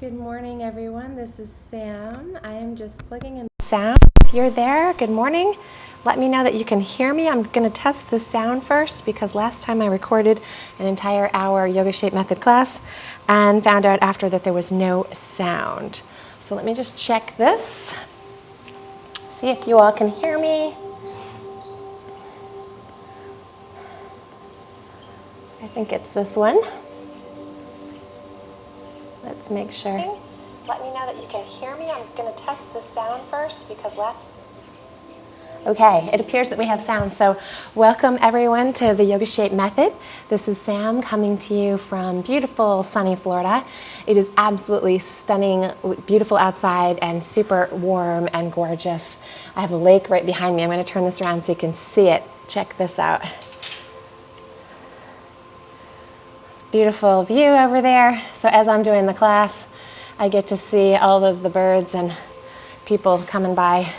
Good morning, everyone. This is Sam. I am just plugging in the sound. If you're there, good morning. Let me know that you can hear me. I'm going to test the sound first because last time I recorded an entire hour YogaShape Method class and found out after that there was no sound. So let me just check this. See if you all can hear me. I think it's this one. Let's make sure. Let me know that you can hear me. I'm going to test the sound first because okay, it appears that we have sound. So welcome everyone to the YogaShape Method. This is Sam coming to you from beautiful sunny Florida. It is absolutely stunning, beautiful outside and super warm and gorgeous. I have a lake right behind me. I'm going to turn this around so you can see it. Check this out. Beautiful view over there. So as I'm doing the class, I get to see all of the birds and people coming by.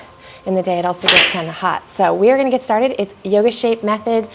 In the day, it also gets kind of hot. So we are going to get started. It's YogaShape Method.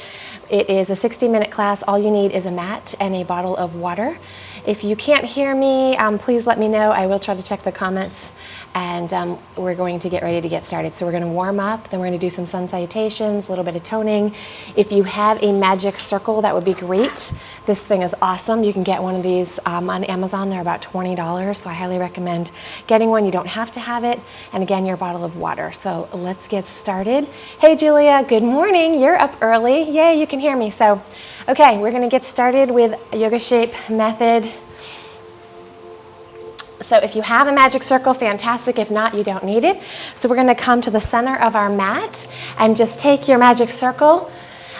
It is a 60-minute class. All you need is a mat and a bottle of water. If you can't hear me, please let me know. I will try to check the comments, and we're going to get ready to get started. So we're going to warm up, then we're going to do some sun salutations, a little bit of toning. If you have a magic circle, that would be great. This thing is awesome. You can get one of these on Amazon. They're about $20, so I highly recommend getting one. You don't have to have it. And again, your bottle of water. So let's get started. Hey, Julia, good morning. You're up early. Yay, you can hear me. So, okay, we're going to get started with YogaShape Method. So if you have a magic circle, fantastic. If not, you don't need it. So we're going to come to the center of our mat and just take your magic circle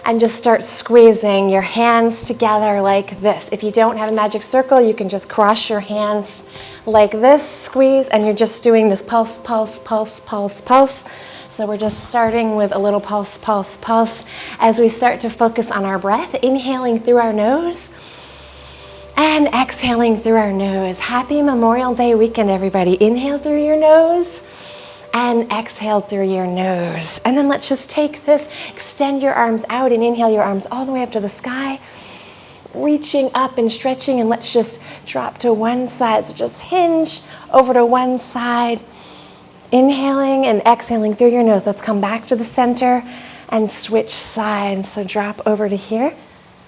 and just start squeezing your hands together like this. If you don't have a magic circle, you can just cross your hands like this, squeeze, and you're just doing this pulse, pulse, pulse, pulse, pulse. So we're just starting with a little pulse, pulse, pulse as we start to focus on our breath, inhaling through our nose and exhaling through our nose. Happy Memorial Day weekend, everybody. Inhale through your nose and exhale through your nose. And then let's just take this, extend your arms out and inhale your arms all the way up to the sky, reaching up and stretching, and let's just drop to one side. So just hinge over to one side, inhaling and exhaling through your nose. Let's come back to the center and switch sides. So drop over to here.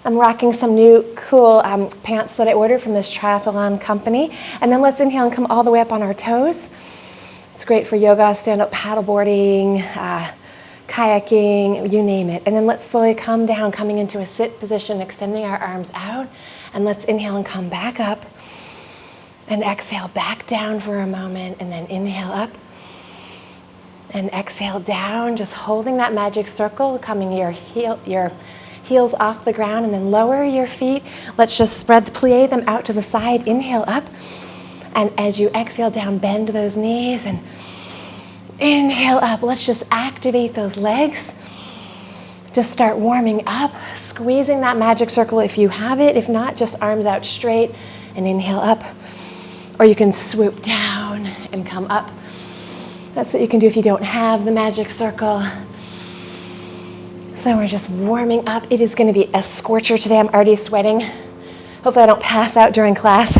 I'm rocking some new cool pants that I ordered from this triathlon company. And then let's inhale and come all the way up on our toes. It's great for yoga, stand-up paddleboarding, kayaking, you name it. And then let's slowly come down, coming into a sit position, extending our arms out. And let's inhale and come back up. And exhale back down for a moment. And then inhale up. And exhale down, just holding that magic circle, coming your heels off the ground, and then lower your feet. Let's just plie them out to the side. Inhale up, and as you exhale down, bend those knees and inhale up. Let's just activate those legs. Just start warming up, squeezing that magic circle if you have it. If not, just arms out straight and inhale up. Or you can swoop down and come up. That's what you can do if you don't have the magic circle. So we're just warming up. It is going to be a scorcher today. I'm already sweating. Hopefully I don't pass out during class,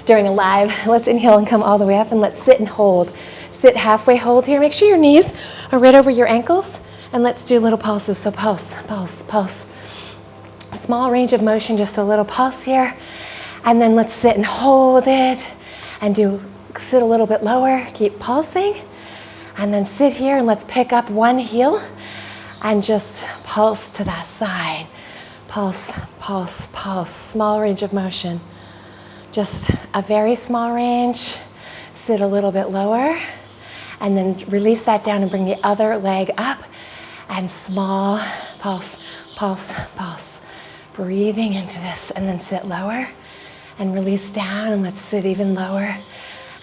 during a live. Let's inhale and come all the way up, and let's sit and hold. Sit halfway hold here. Make sure your knees are right over your ankles, and let's do little pulses. So pulse, pulse, pulse. Small range of motion, just a little pulse here. And then let's sit and hold it, and sit a little bit lower. Keep pulsing. And then sit here, and let's pick up one heel and just pulse to that side. Pulse, pulse, pulse. Small range of motion. Just a very small range. Sit a little bit lower. And then release that down and bring the other leg up. And small pulse, pulse, pulse. Breathing into this. And then sit lower. And release down. And let's sit even lower.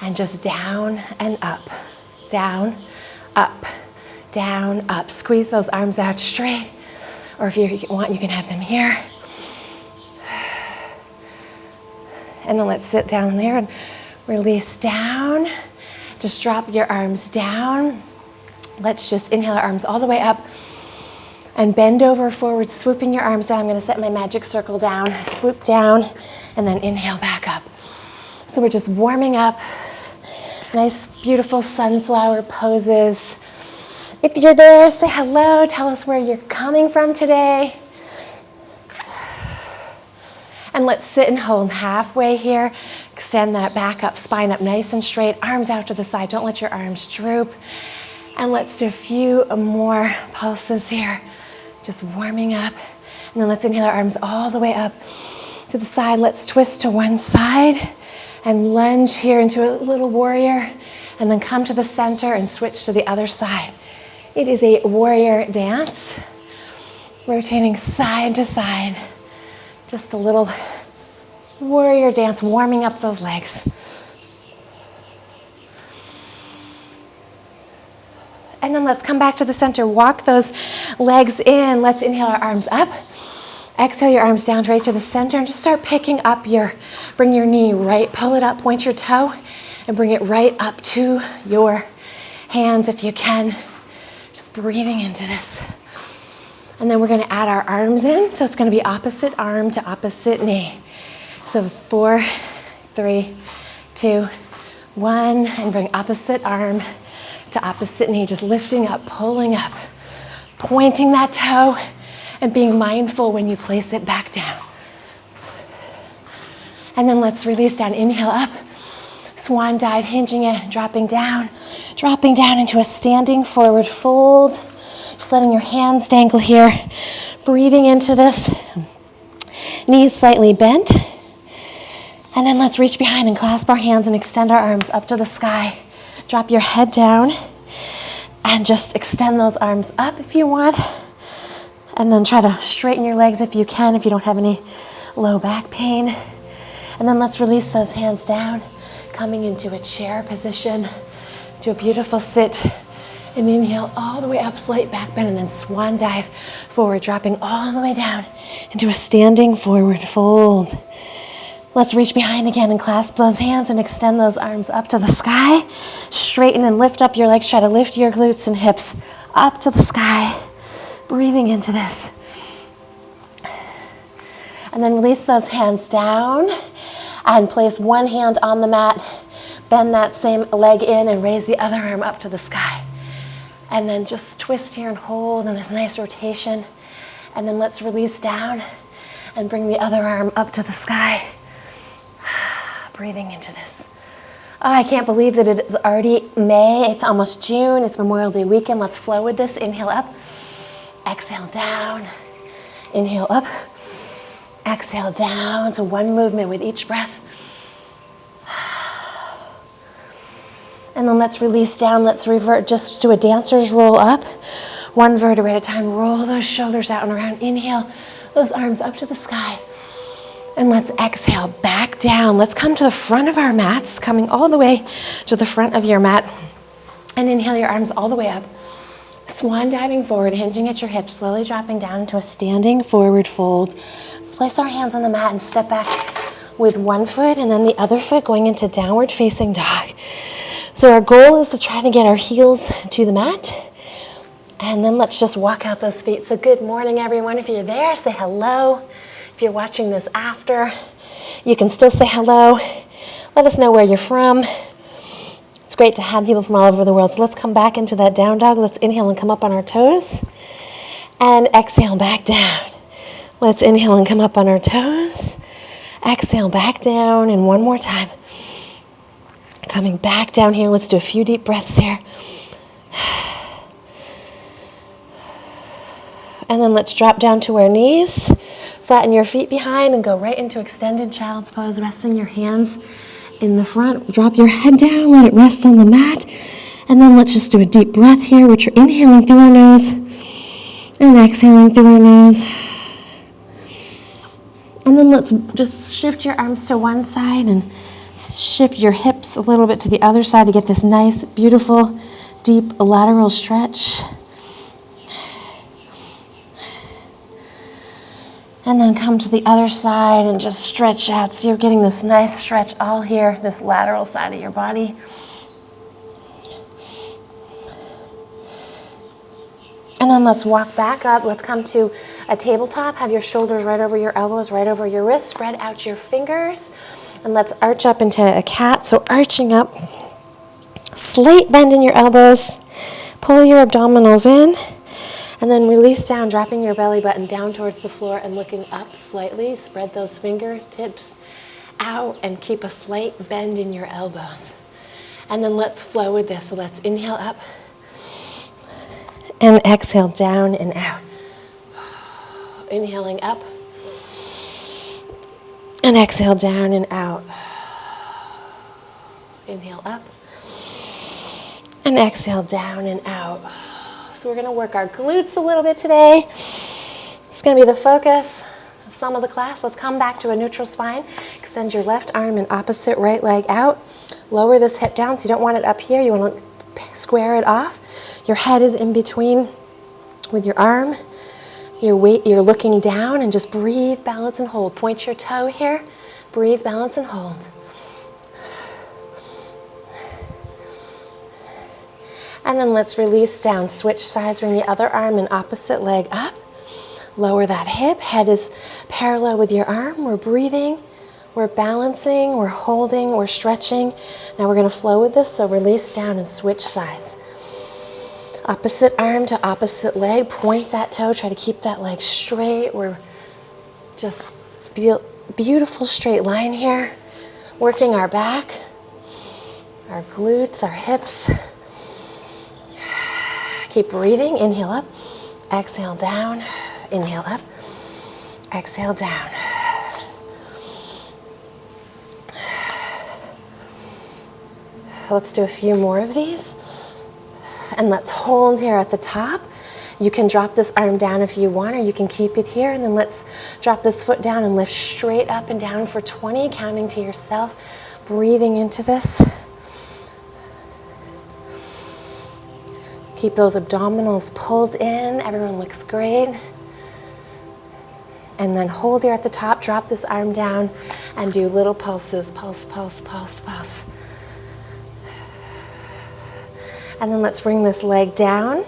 And just down and up. Down, up. Down, up. Squeeze those arms out straight. Or if you want, you can have them here. And then let's sit down there and release down. Just drop your arms down. Let's just inhale our arms all the way up and bend over forward, swooping your arms down. I'm going to set my magic circle down, swoop down, and then inhale back up. So we're just warming up. Nice, beautiful sunflower poses. If you're there, say hello. Tell us where you're coming from today. And let's sit and hold halfway here. Extend that back up, spine up nice and straight, arms out to the side. Don't let your arms droop. And let's do a few more pulses here. Just warming up. And then let's inhale our arms all the way up to the side. Let's twist to one side and lunge here into a little warrior. And then come to the center and switch to the other side. It is a warrior dance. Rotating side to side. Just a little warrior dance, warming up those legs. And then let's come back to the center. Walk those legs in. Let's inhale our arms up. Exhale your arms down right to the center and just start picking up bring your knee right, pull it up, point your toe, and bring it right up to your hands if you can. Just breathing into this. And then we're going to add our arms in. So it's going to be opposite arm to opposite knee. So 4, 3, 2, 1. And bring opposite arm to opposite knee. Just lifting up, pulling up, pointing that toe, and being mindful when you place it back down. And then let's release down. Inhale up. Swan dive, hinging it, dropping down into a standing forward fold. Just letting your hands dangle here. Breathing into this. Knees slightly bent. And then let's reach behind and clasp our hands and extend our arms up to the sky. Drop your head down and just extend those arms up if you want. And then try to straighten your legs if you can, if you don't have any low back pain. And then let's release those hands down, coming into a chair position, to a beautiful sit. And inhale all the way up, slight back bend, and then swan dive forward, dropping all the way down into a standing forward fold. Let's reach behind again and clasp those hands and extend those arms up to the sky. Straighten and lift up your legs. Try to lift your glutes and hips up to the sky. Breathing into this. And then release those hands down and place one hand on the mat. Bend that same leg in and raise the other arm up to the sky. And then just twist here and hold in this nice rotation. And then let's release down and bring the other arm up to the sky. Breathing into this. Oh, I can't believe that it is already May. It's almost June. It's Memorial Day weekend. Let's flow with this. Inhale up. Exhale down. Inhale up. Exhale down. So one movement with each breath. And then let's release down. Let's revert just to a dancer's roll up. One vertebrae at a time. Roll those shoulders out and around. Inhale those arms up to the sky. And let's exhale back down. Let's come to the front of our mats, coming all the way to the front of your mat. And inhale your arms all the way up. Swan diving forward, hinging at your hips, slowly dropping down into a standing forward fold. Let's place our hands on the mat and step back with one foot and then the other foot going into downward facing dog. So our goal is to try to get our heels to the mat. And then let's just walk out those feet. So good morning, everyone. If you're there, say hello. If you're watching this after, you can still say hello. Let us know where you're from. It's great to have people from all over the world. So let's come back into that down dog. Let's inhale and come up on our toes. And exhale back down. Let's inhale and come up on our toes. Exhale back down. And one more time. Coming back down here. Let's do a few deep breaths here. And then let's drop down to our knees. Flatten your feet behind and go right into extended child's pose, resting your hands in the front. Drop your head down, let it rest on the mat. And then let's just do a deep breath here, which you're inhaling through our nose and exhaling through our nose. And then let's just shift your arms to one side and shift your hips a little bit to the other side to get this nice, beautiful, deep lateral stretch. And then come to the other side and just stretch out. So you're getting this nice stretch all here, this lateral side of your body. And then let's walk back up. Let's come to a tabletop. Have your shoulders right over your elbows, right over your wrists. Spread out your fingers. And let's arch up into a cat. So arching up, slight bend in your elbows, pull your abdominals in, and then release down, dropping your belly button down towards the floor and looking up slightly. Spread those fingertips out and keep a slight bend in your elbows. And then let's flow with this. So let's inhale up and exhale down and out. Inhaling up and exhale down and out. Inhale up and exhale down and out. So we're going to work our glutes a little bit today. It's going to be the focus of some of the class. Let's come back to a neutral spine. Extend your left arm and opposite right leg out. Lower this hip down, so you don't want it up here. You want to square it off. Your head is in between with your arm. Your weight, you're looking down, and just breathe, balance, and hold. Point your toe here. Breathe, balance, and hold. And then let's release down. Switch sides, bring the other arm and opposite leg up. Lower that hip. Head is parallel with your arm. We're breathing, we're balancing, we're holding, we're stretching. Now we're going to flow with this, so release down and switch sides. Opposite arm to opposite leg. Point that toe. Try to keep that leg straight. We're just beautiful straight line here. Working our back, our glutes, our hips. Keep breathing. Inhale up, exhale down, inhale up, exhale down. Let's do a few more of these. And let's hold here at the top. You can drop this arm down if you want, or you can keep it here. And then let's drop this foot down and lift straight up and down for 20, counting to yourself, breathing into this. Keep those abdominals pulled in. Everyone looks great. And then hold here at the top, drop this arm down, and do little pulses. Pulse, pulse, pulse, pulse. And then let's bring this leg down,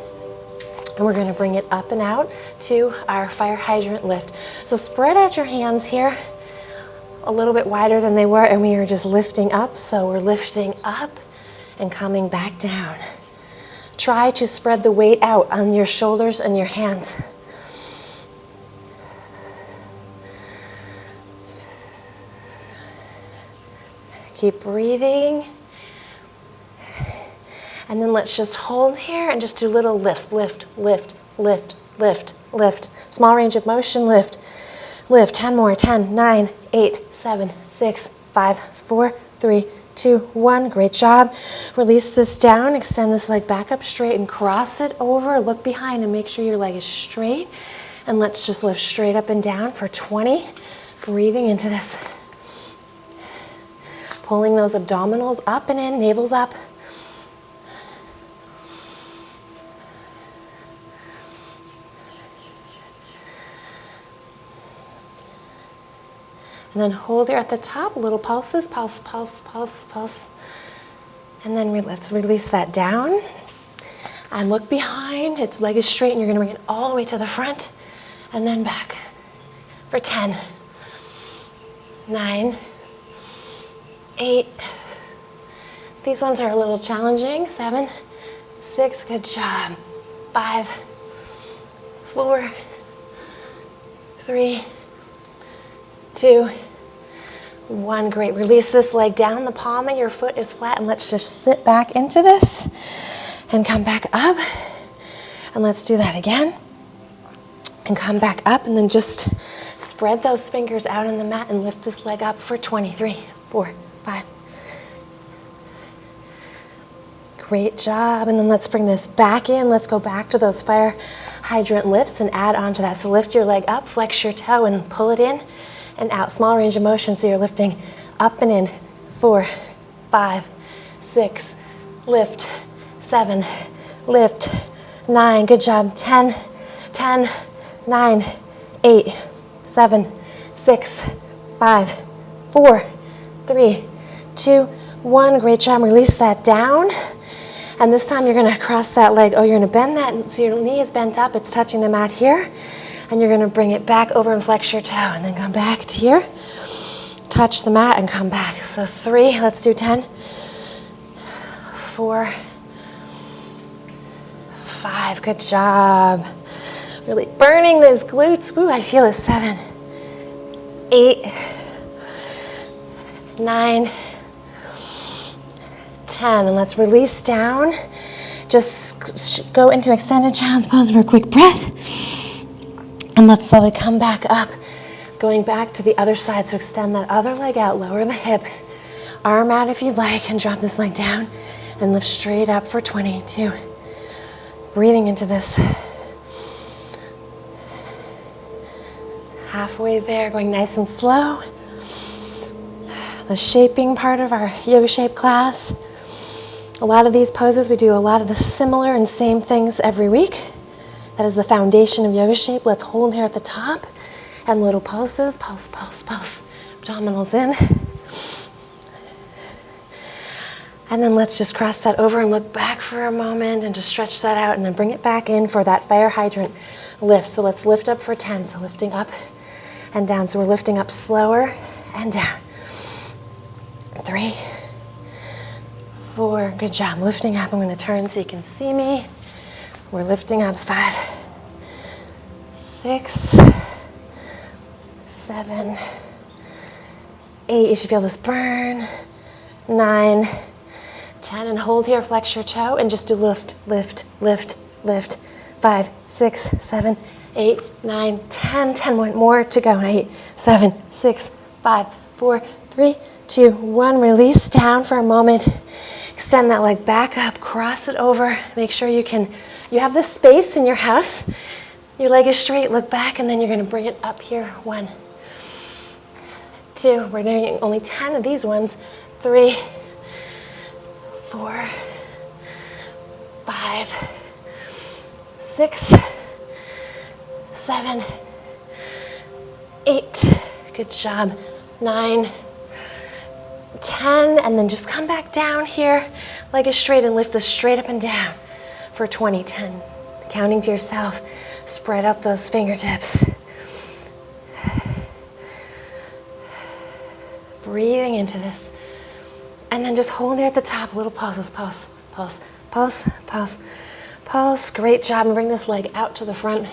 and we're going to bring it up and out to our fire hydrant lift. So spread out your hands here a little bit wider than they were, and we are just lifting up. So we're lifting up and coming back down. Try to spread the weight out on your shoulders and your hands. Keep breathing. And then let's just hold here and just do little lifts. Lift, lift, lift, lift, lift. Small range of motion, lift, lift. 10 more. 10, 9, 8, 7, 6, 5, 4, 3, 2, 1. Great job. Release this down. Extend this leg back up straight and cross it over. Look behind and make sure your leg is straight. And let's just lift straight up and down for 20. Breathing into this. Pulling those abdominals up and in, navel's up. And then hold here at the top, little pulses, pulse, pulse, pulse, pulse. And then let's release that down. And look behind, its leg is straight, and you're gonna bring it all the way to the front, and then back for 10, 9, 8. These ones are a little challenging. 7, 6, good job. 5, 4, 3, 2, 1. Great. Release this leg down. The palm of your foot is flat, and let's just sit back into this and come back up. And let's do that again. And come back up, and then just spread those fingers out on the mat and lift this leg up for 23, 4, 5. Great job. And then let's bring this back in. Let's go back to those fire hydrant lifts and add on to that. So lift your leg up, flex your toe, and pull it in and out. Small range of motion, so you're lifting up and in. 4, 5, 6, lift. 7, lift. 9, good job. 10, 10, 9, 8, 7, 6, 5, 4, 3, 2, 1. Great job. Release that down. And this time you're going to cross that leg. Oh, you're going to bend that, so your knee is bent up. It's touching the mat here. And you're going to bring it back over and flex your toe. And then come back to here. touch the mat and come back. So 3, let's do 10, 4, 5, good job. Really burning those glutes. Ooh, I feel it. 7, 8, 9, 10. And let's release down. Just go into extended child's pose for a quick breath. And let's slowly come back up, going back to the other side. So extend that other leg out, lower the hip, arm out if you'd like, and drop this leg down and lift straight up for 22. Breathing into this. Halfway there, going nice and slow. The shaping part of our YogaShape class. A lot of these poses, we do a lot of the similar and same things every week. That is the foundation of YogaShape. Let's hold here at the top and little pulses. Pulse, pulse, pulse. Abdominals in. And then let's just cross that over and look back for a moment and just stretch that out and then bring it back in for that fire hydrant lift. So let's lift up for 10. So lifting up and down. So we're lifting up slower and down. 3, 4, good job. Lifting up, I'm gonna turn so you can see me. We're lifting up 5, 6, 7, 8, you should feel this burn. 9, 10, and hold here, flex your toe, and just do lift, lift, lift, lift. 5, 6, 7, 8, 9, 10, 10 more to go. 8, 7, 6, 5, 4, 3, 2, 1. Release down for a moment. Extend that leg back up, cross it over. Make sure you have this space in your house. Your leg is straight, look back, and then you're gonna bring it up here. 1, 2, we're doing only 10 of these ones. 3, 4, 5, 6, 7, 8, good job. 9, 10, and then just come back down here, leg is straight, and lift this straight up and down for 20, 10. Counting to yourself, spread out those fingertips. Breathing into this. And then just hold there at the top, little pauses, pulse, pulse, pulse, pulse, pulse. Great job, and bring this leg out to the front.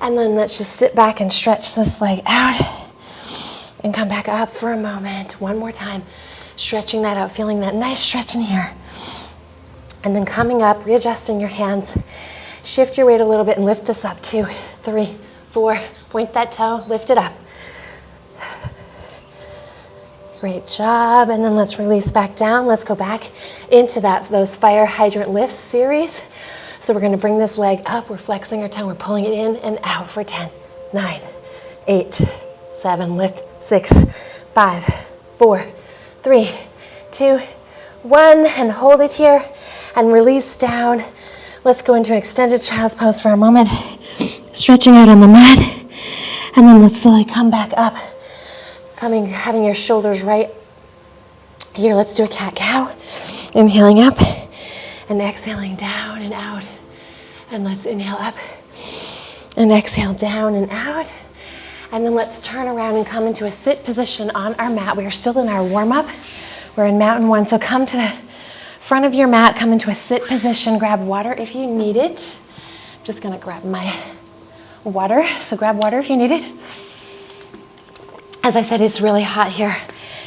And then let's just sit back and stretch this leg out. And come back up for a moment. One more time. Stretching that out, feeling that nice stretch in here. And then coming up, readjusting your hands. Shift your weight a little bit and lift this up. 2, 3, 4. Point that toe, lift it up. Great job. And then let's release back down. Let's go back into those fire hydrant lifts series. So we're going to bring this leg up. We're flexing our toe. We're pulling it in and out for 10, 9, 8, 7, lift, 6, 5, 4, 3, 2, 1, and hold it here and release down. Let's go into an extended child's pose for a moment. Stretching out on the mat, and then let's slowly come back up. Having your shoulders right here. Let's do a cat-cow. Inhaling up and exhaling down and out. And let's inhale up and exhale down and out. And then let's turn around and come into a sit position on our mat. We are still in our warm-up. We're in Mountain 1. So come to the front of your mat, come into a sit position, grab water if you need it. I'm just gonna grab my water. So grab water if you need it. As I said, it's really hot here.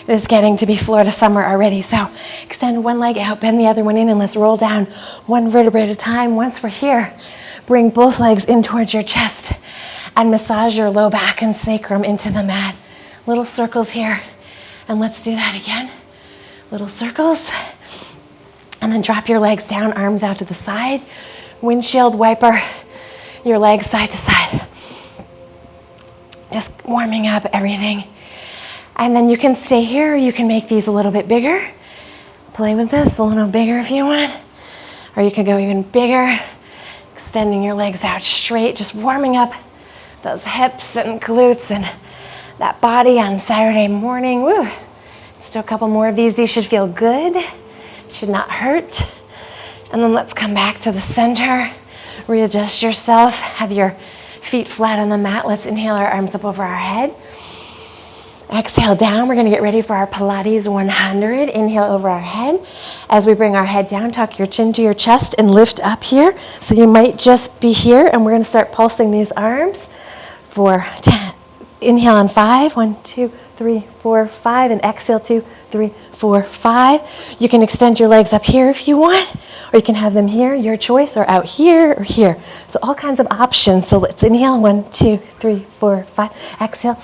It is getting to be Florida summer already. So extend one leg out, bend the other one in, and let's roll down one vertebrae at a time. Once we're here, bring both legs in towards your chest and massage your low back and sacrum into the mat. Little circles here. And let's do that again. Little circles. And then drop your legs down, arms out to the side. Windshield wiper your legs side to side. Just warming up everything. And then you can stay here, or you can make these a little bit bigger. Play with this a little bigger if you want. Or you can go even bigger, extending your legs out straight, just warming up those hips and glutes and that body on Saturday morning. Woo! Let's do a couple more of these. These should feel good, should not hurt. And then let's come back to the center. Readjust yourself. Have your feet flat on the mat. Let's inhale our arms up over our head. Exhale down. We're going to get ready for our Pilates 100. Inhale over our head. As we bring our head down, tuck your chin to your chest and lift up here. So you might just be here, and we're going to start pulsing these arms for 10. Inhale on 5. 1, 2, 3, 4, 5. And exhale 2, 3, 4, 5. You can extend your legs up here if you want, or you can have them here, your choice, or out here or here. So all kinds of options. So let's inhale. 1, 2, 3, 4, 5. Exhale.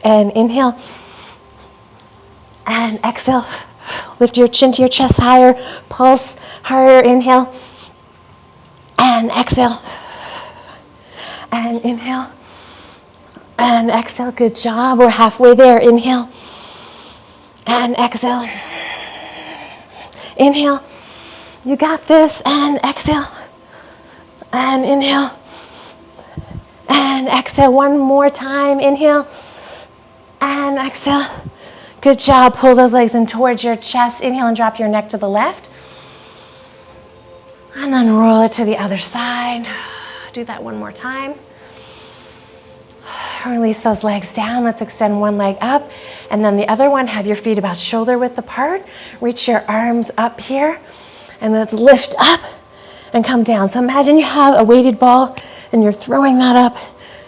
And inhale. And exhale. Lift your chin to your chest higher. Pulse harder. Inhale. And exhale. And inhale. And exhale. Good job. We're halfway there. Inhale. And exhale. Inhale. You got this. And exhale. And inhale. And exhale. One more time. Inhale. And exhale. Good job. Pull those legs in towards your chest. Inhale and drop your neck to the left. And then roll it to the other side. Do that one more time. Release those legs down. Let's extend one leg up. And then the other one, have your feet about shoulder width apart. Reach your arms up here. And let's lift up and come down. So imagine you have a weighted ball and you're throwing that up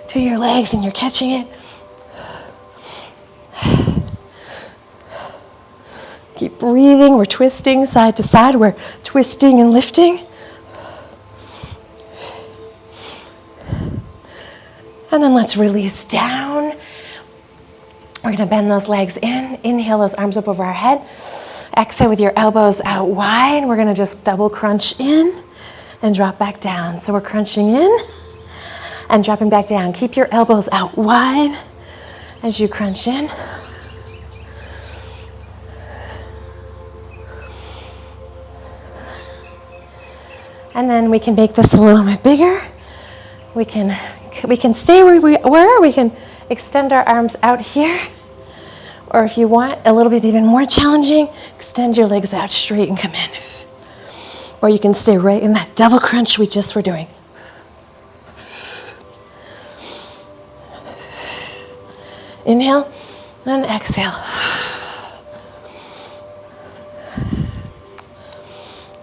to your legs and you're catching it. Keep breathing. We're twisting side to side. We're twisting and lifting. And then let's release down. We're going to bend those legs in. Inhale those arms up over our head. Exhale with your elbows out wide. We're going to just double crunch in and drop back down. So we're crunching in and dropping back down. Keep your elbows out wide as you crunch in. And then we can make this a little bit bigger. We can stay where we were. We can extend our arms out here. Or if you want a little bit even more challenging, extend your legs out straight and come in. Or you can stay right in that double crunch we just were doing. Inhale and exhale.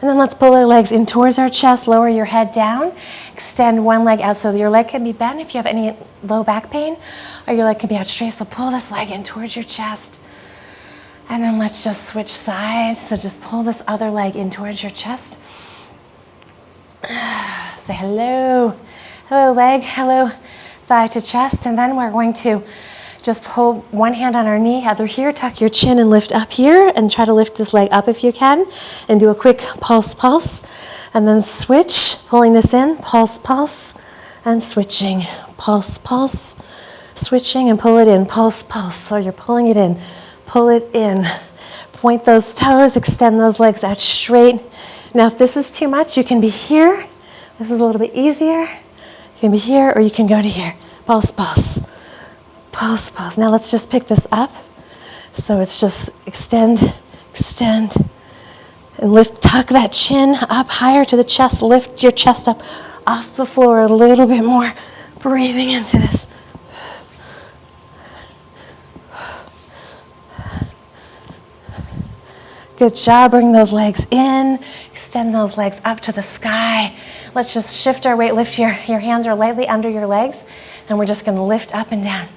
And then let's pull our legs in towards our chest, lower your head down, extend one leg out so that your leg can be bent if you have any low back pain, or your leg can be out straight. So pull this leg in towards your chest. And then let's just switch sides. So just pull this other leg in towards your chest. Say hello. Hello leg, hello thigh to chest. And then we're going to just pull one hand on our knee, other here, tuck your chin and lift up here, and try to lift this leg up if you can, and do a quick pulse, pulse, and then switch, pulling this in, pulse, pulse, and switching, pulse, pulse, switching, and pull it in, pulse, pulse. So you're pulling it in, pull it in, point those toes, extend those legs out straight. Now if this is too much, you can be here. This is a little bit easier. You can be here, or you can go to here, pulse, pulse. Pulse, pulse. Now let's just pick this up. So it's just extend, extend, and lift, tuck that chin up higher to the chest. Lift your chest up off the floor a little bit more. Breathing into this. Good job. Bring those legs in. Extend those legs up to the sky. Let's just shift our weight. Lift your hands are lightly under your legs, and we're just going to lift up and down.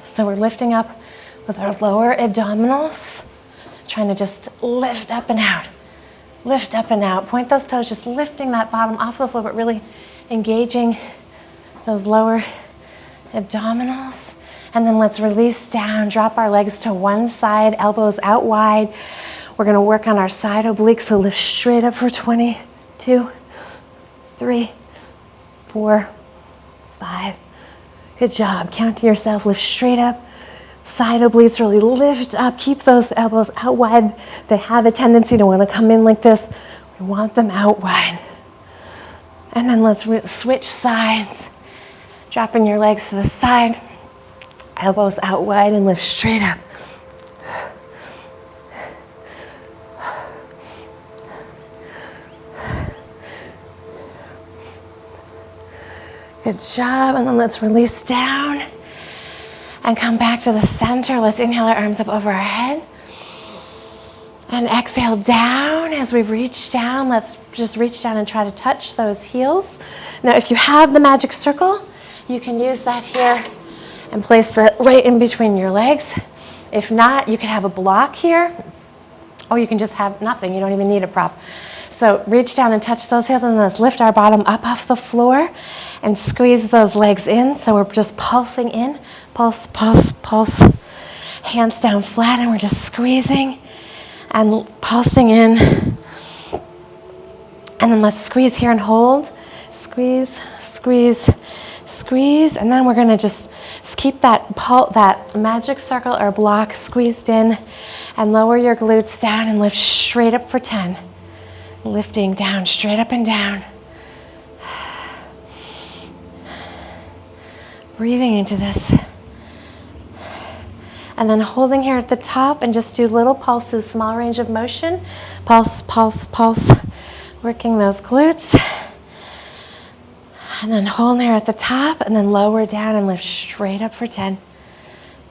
So we're lifting up with our lower abdominals, trying to just lift up and out. Lift up and out. Point those toes, just lifting that bottom off the floor, but really engaging those lower abdominals. And then let's release down, drop our legs to one side, elbows out wide. We're going to work on our side obliques, so lift straight up for 20, 2, 3, 4, 5. Good job. Count to yourself. Lift straight up. Side obliques really lift up. Keep those elbows out wide. They have a tendency to want to come in like this. We want them out wide. And then let's switch sides. Dropping your legs to the side. Elbows out wide and lift straight up. Good job. And then let's release down. And come back to the center. Let's inhale our arms up over our head. And exhale down. As we reach down, let's just reach down and try to touch those heels. Now, if you have the magic circle, you can use that here and place that right in between your legs. If not, you can have a block here, or you can just have nothing. You don't even need a prop. So reach down and touch those heels, and let's lift our bottom up off the floor and squeeze those legs in. So we're just pulsing in, pulse, pulse, pulse. Hands down flat, and we're just squeezing and pulsing in. And then let's squeeze here and hold. Squeeze, squeeze, squeeze. And then we're gonna just keep that magic circle or block squeezed in, and lower your glutes down and lift straight up for 10. Lifting down, straight up and down. Breathing into this. And then holding here at the top, and just do little pulses, small range of motion. Pulse, pulse, pulse. Working those glutes. And then hold there at the top, and then lower down and lift straight up for 10.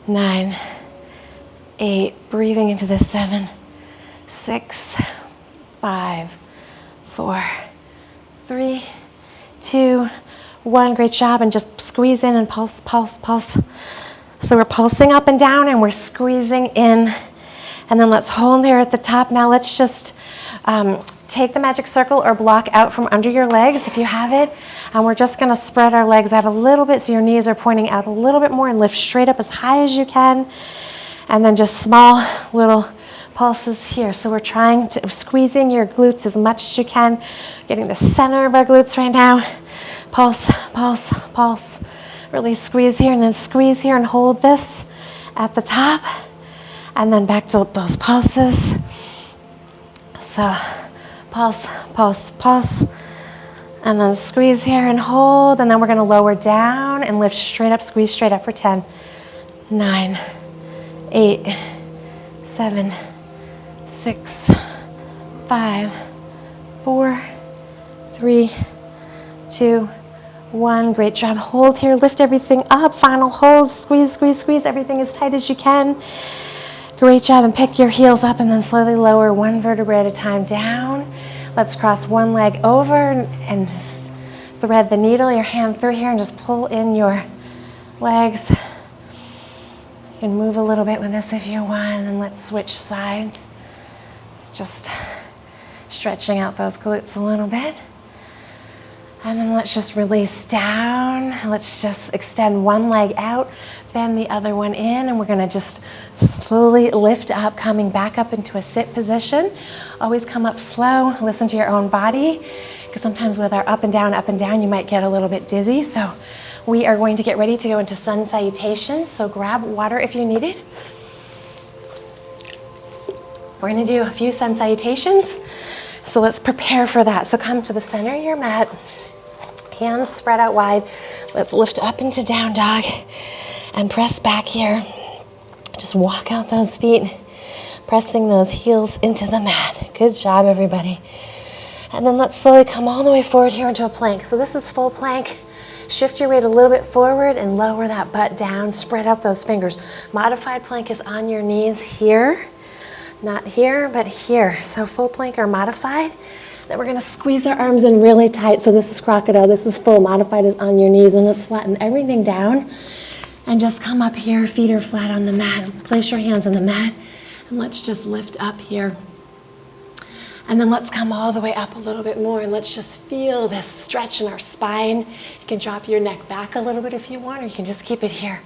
9, 8, breathing into this. 7, 6, 5, 4, 3, 2, 1. Great job. And just squeeze in and pulse, pulse, pulse. So we're pulsing up and down, and we're squeezing in. And then let's hold there at the top. Now let's just take the magic circle or block out from under your legs if you have it. And we're just going to spread our legs out a little bit so your knees are pointing out a little bit more, and lift straight up as high as you can. And then just small little pulses here. So we're trying to squeezing your glutes as much as you can, getting the center of our glutes right now. Pulse, pulse, pulse. Really squeeze here, and then squeeze here and hold this at the top. And then back to those pulses. So pulse, pulse, pulse. And then squeeze here and hold. And then we're going to lower down and lift straight up, squeeze straight up for 10. 9, 8, 7, 6, 5, 4, 3, 2, 1. Great job. Hold here. Lift everything up. Final hold. Squeeze, squeeze, squeeze. Everything as tight as you can. Great job. And pick your heels up, and then slowly lower one vertebrae at a time down. Let's cross one leg over and thread the needle, your hand through here, and just pull in your legs. You can move a little bit with this if you want, and let's switch sides. Just stretching out those glutes a little bit. And then let's just release down. Let's just extend one leg out, then the other one in, and we're gonna just slowly lift up, coming back up into a sit position. Always come up slow, listen to your own body, because sometimes with our up and down, you might get a little bit dizzy. So we are going to get ready to go into sun salutation. So grab water if you need it. We're gonna do a few sun salutations. So let's prepare for that. So come to the center of your mat. Hands spread out wide. Let's lift up into down dog and press back here. Just walk out those feet, pressing those heels into the mat. Good job, everybody. And then let's slowly come all the way forward here into a plank. So this is full plank. Shift your weight a little bit forward and lower that butt down. Spread out those fingers. Modified plank is on your knees here. Not here, but here. So full plank or modified. Then we're gonna squeeze our arms in really tight. So this is crocodile, this is full. Modified is on your knees. And let's flatten everything down. And just come up here, feet are flat on the mat. Place your hands on the mat. And let's just lift up here. And then let's come all the way up a little bit more. And let's just feel this stretch in our spine. You can drop your neck back a little bit if you want, or you can just keep it here.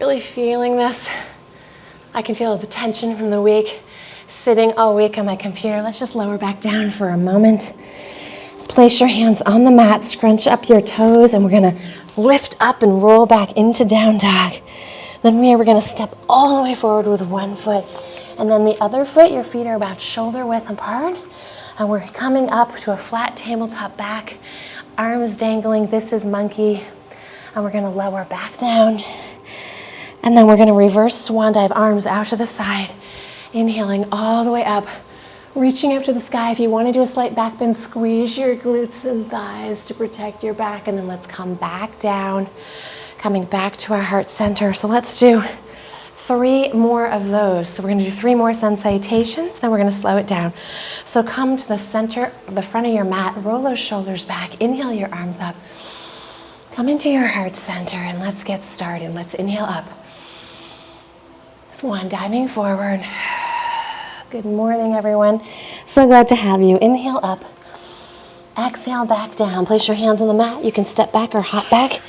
Really feeling this. I can feel the tension from the week. Sitting all week on my computer. Let's just lower back down for a moment. Place your hands on the mat, scrunch up your toes, and we're gonna lift up and roll back into down dog. Then we're gonna step all the way forward with one foot, and then the other foot, your feet are about shoulder width apart, and we're coming up to a flat tabletop back, arms dangling. This is monkey, and we're gonna lower back down, and then we're gonna reverse swan dive, arms out to the side. Inhaling all the way up, reaching up to the sky. If you want to do a slight back bend, squeeze your glutes and thighs to protect your back, and then let's come back down. Coming back to our heart center. So let's do 3 more of those. So we're going to do 3 more sun salutations, then we're going to slow it down. So come to the center of the front of your mat, roll those shoulders back, inhale your arms up. Come into your heart center and let's get started. Let's inhale up. Swan diving forward. Good morning, everyone. So glad to have you. Inhale up. Exhale back down. Place your hands on the mat. You can step back or hop back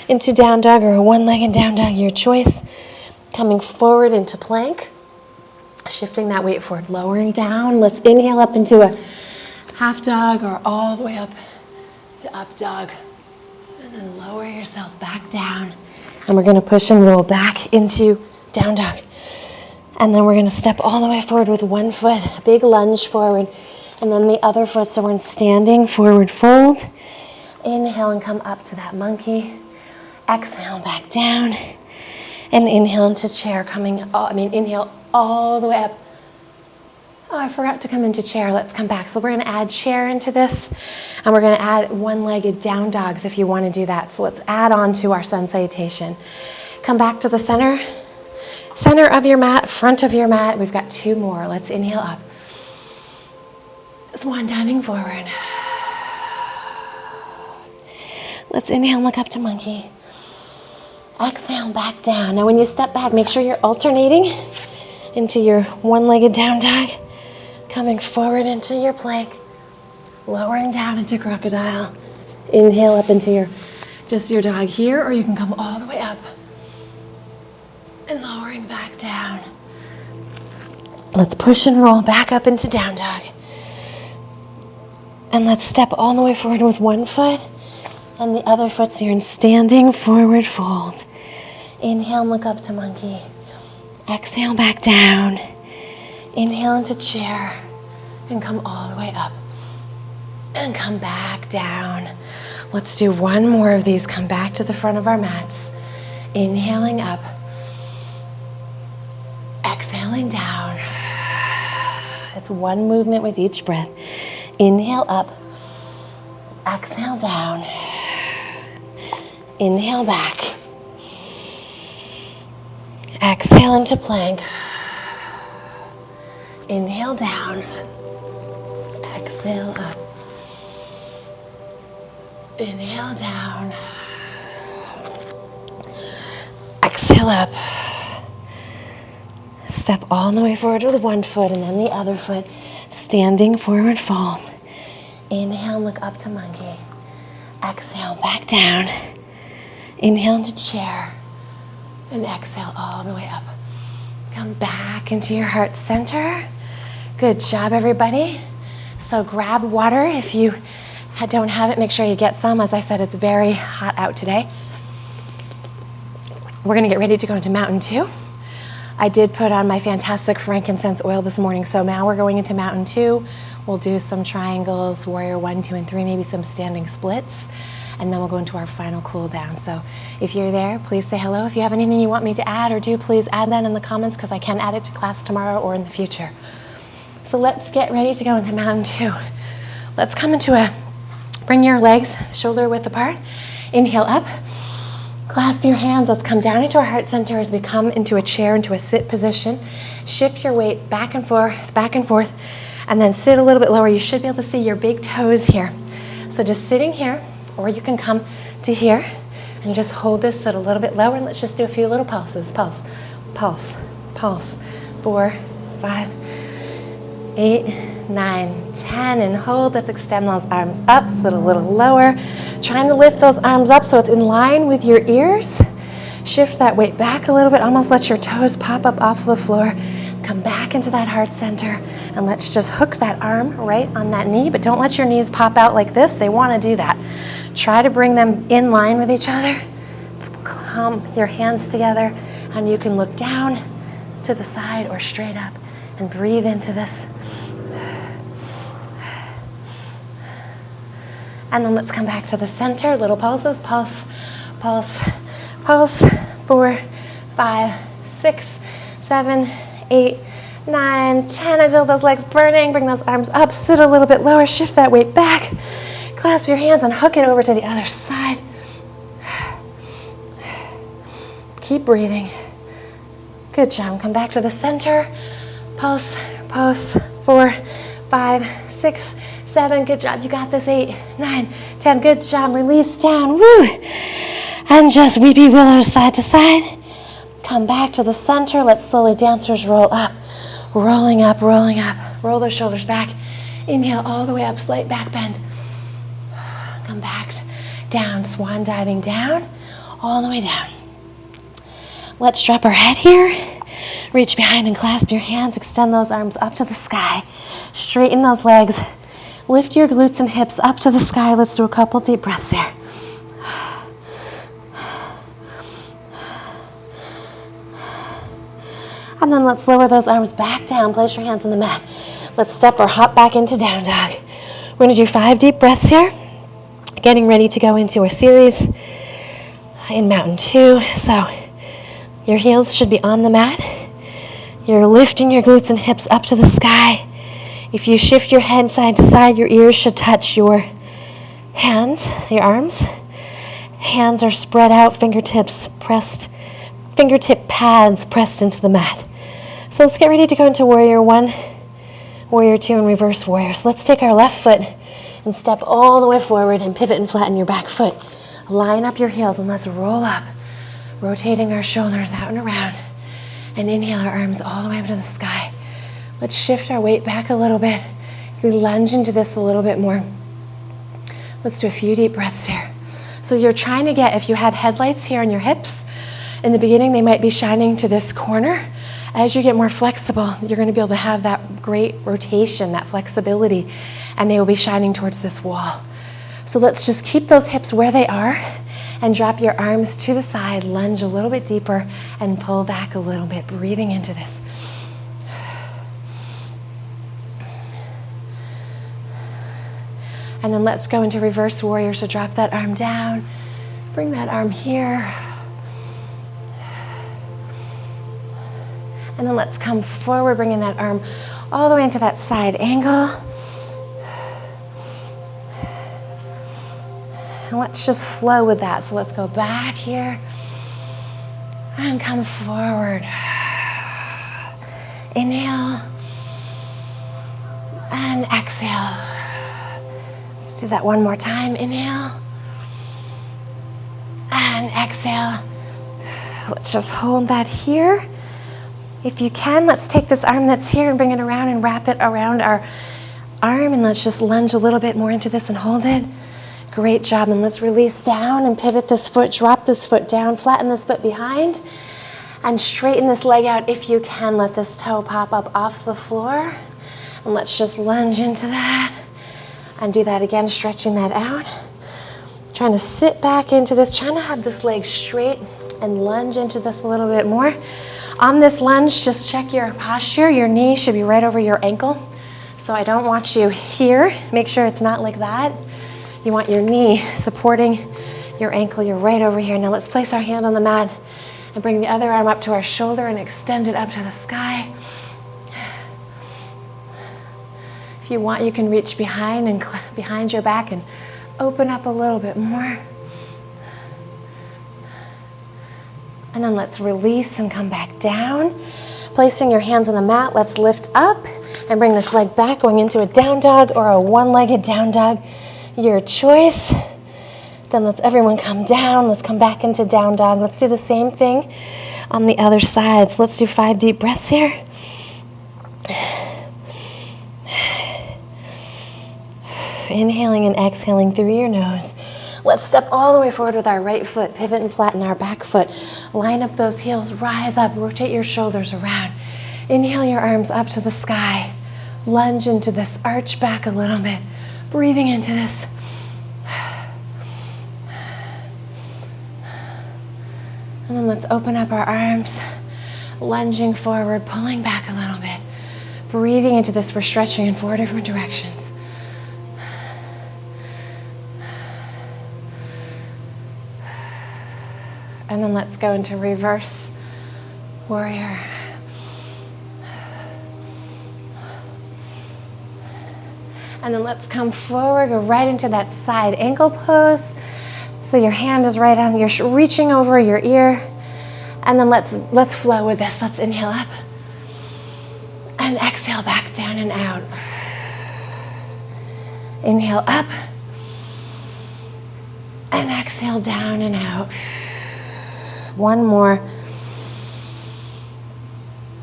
into down dog or a one-legged down dog, your choice. Coming forward into plank. Shifting that weight forward, lowering down. Let's inhale up into a half dog or all the way up to up dog. And then lower yourself back down. And we're going to push and roll back into down dog. And then we're going to step all the way forward with one foot, a big lunge forward. And then the other foot, so we're in standing forward fold. Inhale and come up to that monkey. Exhale back down. And inhale into chair, inhale all the way up. Oh, I forgot to come into chair. Let's come back. So we're going to add chair into this, and we're going to add one-legged down dogs if you want to do that. So let's add on to our sun salutation. Come back to the center of your mat, front of your mat. We've got 2 more. Let's inhale up. Swan diving forward. Let's inhale and look up to monkey. Exhale back down. Now when you step back, make sure you're alternating into your one-legged down dog. Coming forward into your plank, lowering down into crocodile. Inhale up into your dog here, or you can come all the way up and lowering back down. Let's push and roll back up into down dog. And let's step all the way forward with one foot and the other foot, so you're in standing forward fold. Inhale and look up to monkey. Exhale back down. Inhale into chair and come all the way up and come back down. Let's do 1 more of these. Come back to the front of our mats. Inhaling up. Exhaling down. It's 1 movement with each breath. Inhale up. Exhale down. Inhale back. Exhale into plank. Inhale down. Exhale up. Inhale down. Exhale up. Step all the way forward with one foot and then the other foot. Standing forward fold. Inhale, look up to monkey. Exhale, back down. Inhale into chair. And exhale all the way up. Come back into your heart center. Good job, everybody. So grab water. If you don't have it, make sure you get some. As I said, it's very hot out today. We're going to get ready to go into Mountain 2. I did put on my fantastic frankincense oil this morning, so now we're going into Mountain 2. We'll do some triangles, warrior 1, 2, and 3, maybe some standing splits, and then we'll go into our final cool down. So if you're there, please say hello. If you have anything you want me to add or do, please add that in the comments, because I can add it to class tomorrow or in the future. So let's get ready to go into Mountain 2. Let's come into bring your legs shoulder width apart. Inhale up. Clasp your hands. Let's come down into our heart center as we come into a chair, into a sit position. Shift your weight back and forth, and then sit a little bit lower. You should be able to see your big toes here. So just sitting here, or you can come to here and just hold this, sit a little bit lower, and let's just do a few little pulses. Pulse, pulse, pulse. 4, 5, 8, 9, 10, and hold. Let's extend those arms up, sit a little lower. Trying to lift those arms up so it's in line with your ears. Shift that weight back a little bit, almost let your toes pop up off the floor. Come back into that heart center, and let's just hook that arm right on that knee, but don't let your knees pop out like this. They want to do that. Try to bring them in line with each other. Come your hands together, and you can look down to the side or straight up and breathe into this. And then let's come back to the center. Little pulses. Pulse, pulse, pulse. 4, 5, 6, 7, 8, 9, 10. I feel those legs burning. Bring those arms up. Sit a little bit lower. Shift that weight back. Clasp your hands and hook it over to the other side. Keep breathing. Good job. Come back to the center. Pulse, pulse. 4, 5, 6, 7. Good job. You got this. 8, 9, 10. Good job. Release down. Woo! And just weepy willow side to side. Come back to the center. Let's slowly, dancers, roll up. Rolling up, rolling up. Roll those shoulders back. Inhale all the way up, slight back bend. Come back down, swan diving down, all the way down. Let's drop our head here. Reach behind and clasp your hands. Extend those arms up to the sky. Straighten those legs. Lift your glutes and hips up to the sky. Let's do a couple deep breaths here. And then let's lower those arms back down. Place your hands on the mat. Let's step or hop back into down dog. We're gonna do 5 deep breaths here. Getting ready to go into a series in Mountain 2. So your heels should be on the mat. You're lifting your glutes and hips up to the sky. If you shift your head side to side, your ears should touch your hands, your arms. Hands are spread out, fingertips pressed, fingertip pads pressed into the mat. So let's get ready to go into Warrior 1, Warrior 2, and Reverse Warrior. So let's take our left foot and step all the way forward and pivot and flatten your back foot. Line up your heels and let's roll up, rotating our shoulders out and around. And inhale our arms all the way up to the sky. Let's shift our weight back a little bit as we lunge into this a little bit more. Let's do a few deep breaths here. So you're trying to get, if you had headlights here on your hips, in the beginning they might be shining to this corner. As you get more flexible, you're going to be able to have that great rotation, that flexibility, and they will be shining towards this wall. So let's just keep those hips where they are and drop your arms to the side, lunge a little bit deeper, and pull back a little bit, breathing into this. And then let's go into Reverse Warrior. So drop that arm down, bring that arm here. And then let's come forward, bringing that arm all the way into that side angle. And let's just flow with that. So let's go back here and come forward. Inhale and exhale. Let's do that one more time. Inhale and exhale. Let's just hold that here. If you can, let's take this arm that's here and bring it around and wrap it around our arm, and let's just lunge a little bit more into this and hold it. Great job. And let's release down and pivot this foot, drop this foot down, flatten this foot behind, and straighten this leg out. If you can, let this toe pop up off the floor. And let's just lunge into that and do that again, stretching that out. Trying to sit back into this, trying to have this leg straight and lunge into this a little bit more. On this lunge, just check your posture. Your knee should be right over your ankle. So I don't want you here. Make sure it's not like that. You want your knee supporting your ankle. You're right over here. Now let's place our hand on the mat and bring the other arm up to our shoulder and extend it up to the sky. If you want, you can reach behind and behind your back and open up a little bit more. And then let's release and come back down. Placing your hands on the mat, let's lift up and bring this leg back, going into a down dog or a one-legged down dog. Your choice. Then let's everyone come down. Let's come back into down dog. Let's do the same thing on the other side. So let's do 5 deep breaths here. Inhaling and exhaling through your nose. Let's step all the way forward with our right foot, pivot and flatten our back foot. Line up those heels, rise up, rotate your shoulders around. Inhale your arms up to the sky. Lunge into this, arch back a little bit. Breathing into this. And then let's open up our arms, lunging forward, pulling back a little bit. Breathing into this, we're stretching in 4 different directions. And then let's go into Reverse Warrior. And then let's come forward, go right into that side ankle pose. So your hand is right on, you're reaching over your ear. And then let's flow with this. Let's inhale up and exhale back down and out. Inhale up and exhale down and out. One more.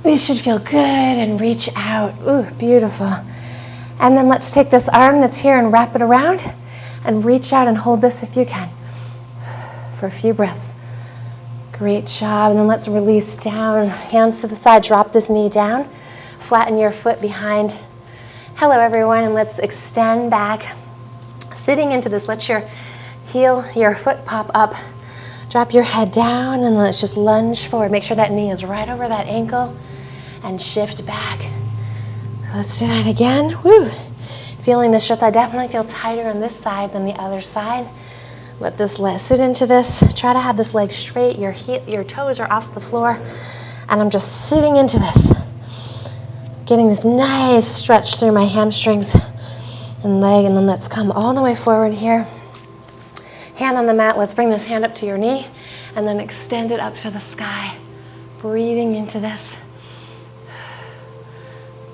These should feel good and reach out. Ooh, beautiful. And then let's take this arm that's here and wrap it around and reach out and hold this if you can for a few breaths. Great job. And then let's release down, hands to the side, drop this knee down, flatten your foot behind. Hello everyone, and let's extend back. Sitting into this, let your heel, your foot pop up. Drop your head down and let's just lunge forward. Make sure that knee is right over that ankle and shift back. Let's do that again. Woo. Feeling the stretch. I definitely feel tighter on this side than the other side. Let this leg sit into this. Try to have this leg straight. Your toes are off the floor. And I'm just sitting into this. Getting this nice stretch through my hamstrings and leg. And then let's come all the way forward here. Hand on the mat. Let's bring this hand up to your knee. And then extend it up to the sky. Breathing into this.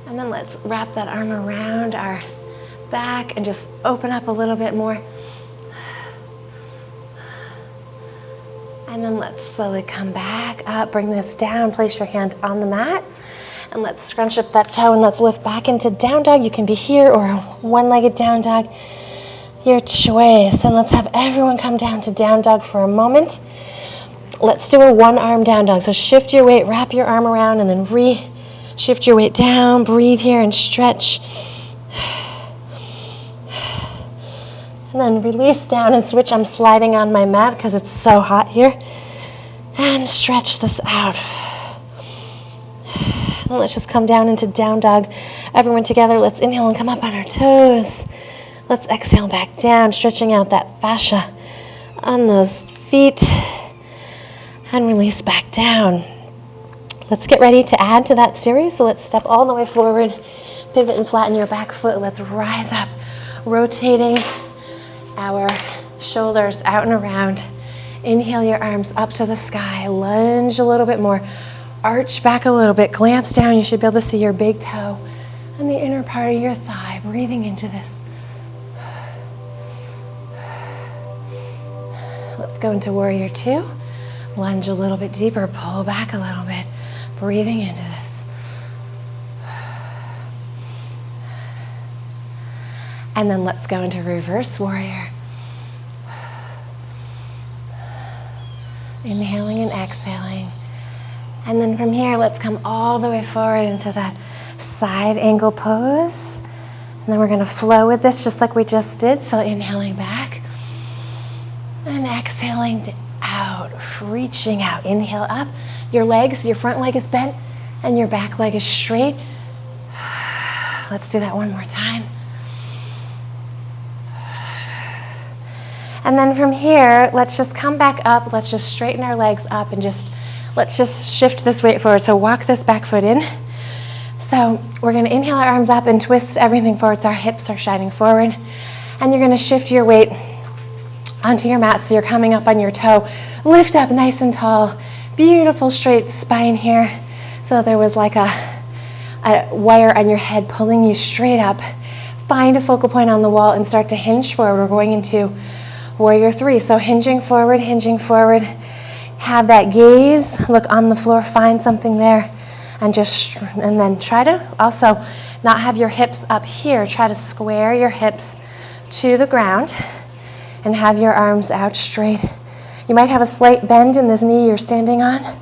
And then let's wrap that arm around our back and just open up a little bit more. And then let's slowly come back up, bring this down, place your hand on the mat, and let's scrunch up that toe and let's lift back into down dog. You can be here or a one-legged down dog, your choice. And let's have everyone come down to down dog for a moment. Let's do a one-arm down dog. So shift your weight, wrap your arm around, and then shift your weight down, breathe here and stretch. And then release down and switch. I'm sliding on my mat because it's so hot here. And stretch this out. And let's just come down into down dog. Everyone together, let's inhale and come up on our toes. Let's exhale back down, stretching out that fascia on those feet. And release back down. Let's get ready to add to that series. So let's step all the way forward, pivot and flatten your back foot. Let's rise up, rotating our shoulders out and around. Inhale your arms up to the sky, lunge a little bit more, arch back a little bit, glance down. You should be able to see your big toe and the inner part of your thigh, breathing into this. Let's go into warrior two. Lunge a little bit deeper, pull back a little bit, breathing into this. And then let's go into reverse warrior. Inhaling and exhaling. And then from here, let's come all the way forward into that side angle pose. And then we're gonna flow with this just like we just did. So inhaling back and exhaling out, reaching out. Inhale up. Your legs, your front leg is bent and your back leg is straight. Let's do that one more time. And then from here, let's just come back up. Let's just straighten our legs up and let's just shift this weight forward. So walk this back foot in. So we're gonna inhale our arms up and twist everything forward so our hips are shining forward. And you're gonna shift your weight onto your mat so you're coming up on your toe. Lift up nice and tall. Beautiful straight spine here. So there was like a wire on your head pulling you straight up. Find a focal point on the wall and start to hinge forward. We're going into warrior three. So hinging forward, have that gaze, look on the floor, find something there, and then try to also not have your hips up here. Try to square your hips to the ground and have your arms out straight. You might have a slight bend in this knee you're standing on,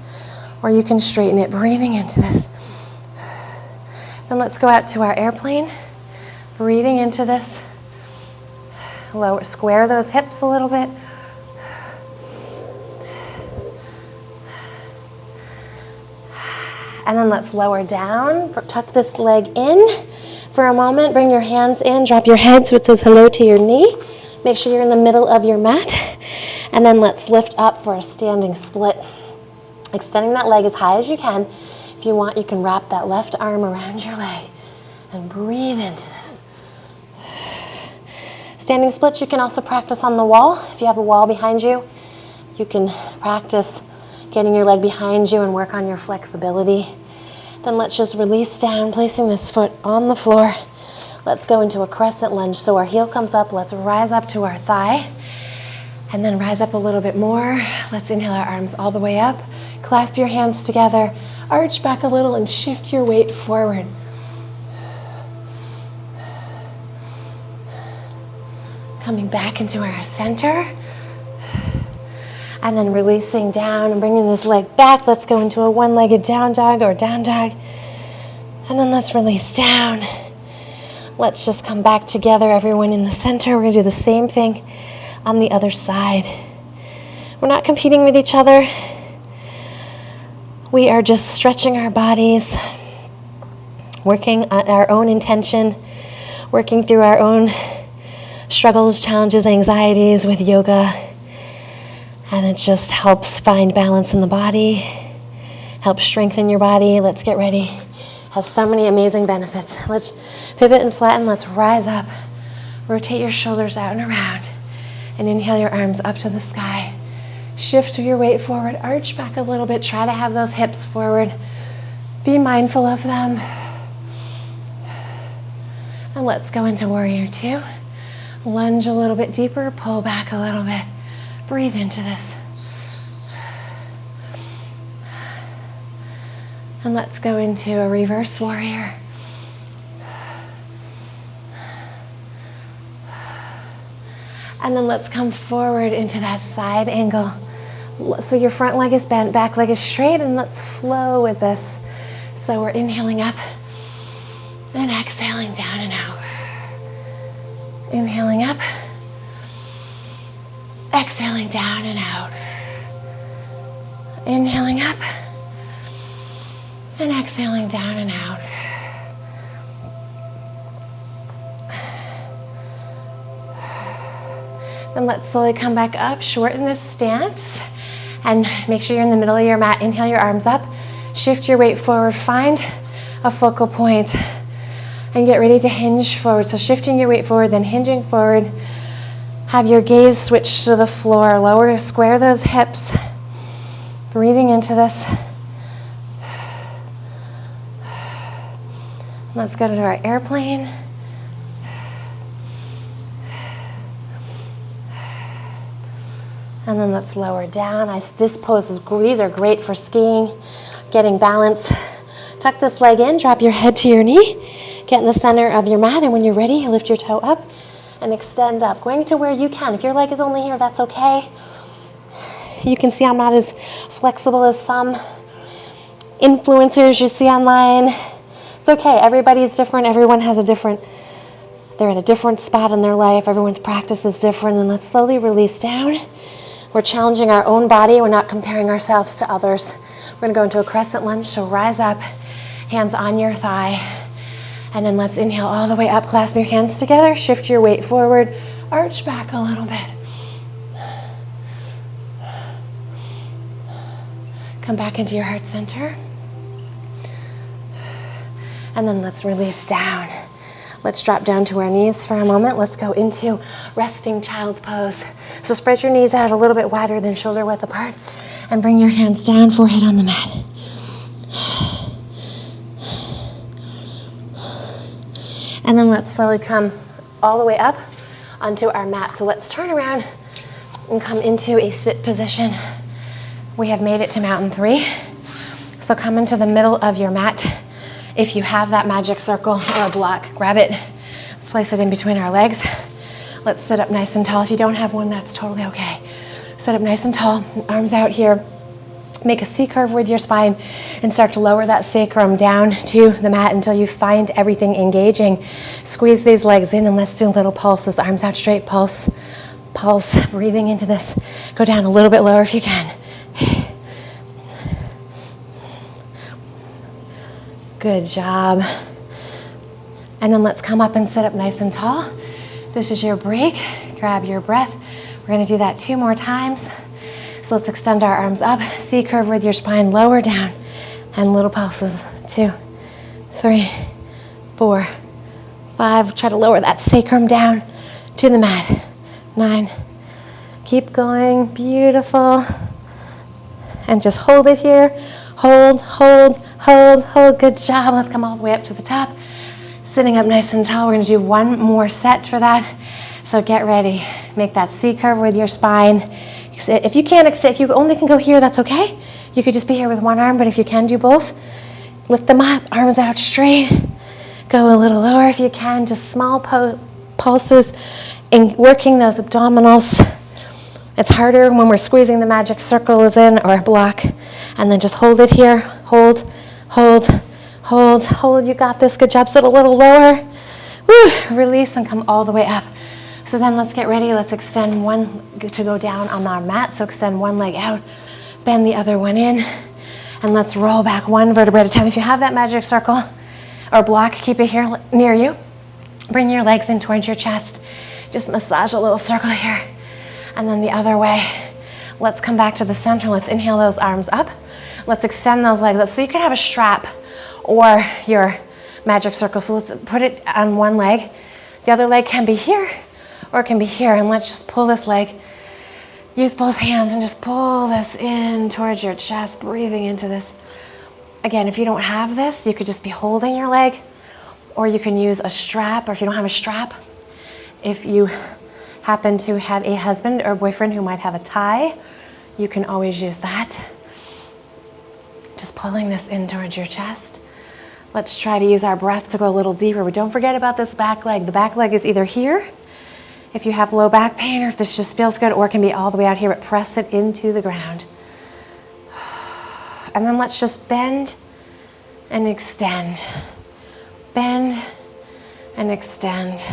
or you can straighten it, breathing into this. Then let's go out to our airplane, breathing into this. Lower, square those hips a little bit. And then let's lower down, tuck this leg in for a moment, bring your hands in, drop your head so it says hello to your knee. Make sure you're in the middle of your mat. And then let's lift up for a standing split. Extending that leg as high as you can. If you want, you can wrap that left arm around your leg and breathe into this. Standing splits you can also practice on the wall. If you have a wall behind you, you can practice getting your leg behind you and work on your flexibility. Then let's just release down, placing this foot on the floor. Let's go into a crescent lunge. So our heel comes up, let's rise up to our thigh, and then rise up a little bit more. Let's inhale our arms all the way up. Clasp your hands together, arch back a little and shift your weight forward. Coming back into our center. And then releasing down and bringing this leg back. Let's go into a one-legged down dog or down dog. And then let's release down. Let's just come back together, everyone in the center. We're gonna do the same thing on the other side. We're not competing with each other. We are just stretching our bodies, working on our own intention, working through our own struggles, challenges, anxieties with yoga. And it just helps find balance in the body, helps strengthen your body. Let's get ready. Has so many amazing benefits. Let's pivot and flatten. Let's rise up. Rotate your shoulders out and around. And inhale your arms up to the sky. Shift your weight forward. Arch back a little bit. Try to have those hips forward. Be mindful of them. And let's go into warrior two. Lunge a little bit deeper. Pull back a little bit. Breathe into this. And let's go into a reverse warrior. And then let's come forward into that side angle. So your front leg is bent, back leg is straight, and let's flow with this. So we're inhaling up and exhaling down and out. Inhaling up. Exhaling down and out. Inhaling up and exhaling down and out. Then let's slowly come back up, shorten this stance, and make sure you're in the middle of your mat. Inhale your arms up, shift your weight forward, find a focal point, and get ready to hinge forward. So shifting your weight forward, then hinging forward. Have your gaze switch to the floor. Lower, square those hips. Breathing into this. Let's go to our airplane. And then let's lower down. This pose these are great for skiing, getting balance. Tuck this leg in, drop your head to your knee. Get in the center of your mat, and when you're ready, lift your toe up. And extend up, going to where you can. If your leg is only here, that's okay. You can see I'm not as flexible as some influencers you see online. It's okay, everybody's different. Everyone has they're at a different spot in their life. Everyone's practice is different. And let's slowly release down. We're challenging our own body. We're not comparing ourselves to others. We're gonna go into a crescent lunge, so rise up, hands on your thigh. And then let's inhale all the way up, clasp your hands together, shift your weight forward, arch back a little bit. Come back into your heart center. And then let's release down. Let's drop down to our knees for a moment. Let's go into resting child's pose. So spread your knees out a little bit wider than shoulder width apart and bring your hands down, forehead on the mat. And then let's slowly come all the way up onto our mat. So let's turn around and come into a sit position. We have made it to mountain 3. So come into the middle of your mat. If you have that magic circle or a block, grab it. Let's place it in between our legs. Let's sit up nice and tall. If you don't have one, that's totally okay. Sit up nice and tall, arms out here. Make a C curve with your spine and start to lower that sacrum down to the mat until you find everything engaging. Squeeze these legs in and let's do little pulses. Arms out straight, pulse, pulse. Breathing into this. Go down a little bit lower if you can. Good job. And then let's come up and sit up nice and tall. This is your break. Grab your breath. We're gonna do that 2 more times. So let's extend our arms up, C curve with your spine, lower down, and little pulses. 2, 3, 4, 5. Try to lower that sacrum down to the mat. 9. Keep going, beautiful. and just hold it here. Hold, hold, hold, hold. Good job. Let's come all the way up to the top. Sitting up nice and tall. We're going to do one more set for that. So get ready. Make that C curve with your spine. If you can't extend, if you only can go here, that's okay. You could just be here with one arm, but if you can do both, lift them up, arms out straight. Go a little lower if you can, just small pulses and working those abdominals. It's harder when we're squeezing the magic circles in or block. And then just hold it here. Hold, hold, hold, hold. You got this. Good job. Sit a little lower. Woo. Release and come all the way up. So then let's get ready. Let's extend one to go down on our mat. So extend one leg out, bend the other one in, and let's roll back one vertebrae at a time. If you have that magic circle or block, keep it here near you. Bring your legs in towards your chest. Just massage a little circle here. And then the other way. Let's come back to the center. Let's inhale those arms up. Let's extend those legs up. So you could have a strap or your magic circle. So let's put it on one leg. The other leg can be here or it can be here. And let's just pull this leg. Use both hands and just pull this in towards your chest, breathing into this. Again, if you don't have this, you could just be holding your leg, or you can use a strap, or if you don't have a strap, if you happen to have a husband or boyfriend who might have a tie, you can always use that. Just pulling this in towards your chest. Let's try to use our breath to go a little deeper, but don't forget about this back leg. The back leg is either here, if you have low back pain, or if this just feels good, or it can be all the way out here, but press it into the ground. And then let's just bend and extend. Bend and extend.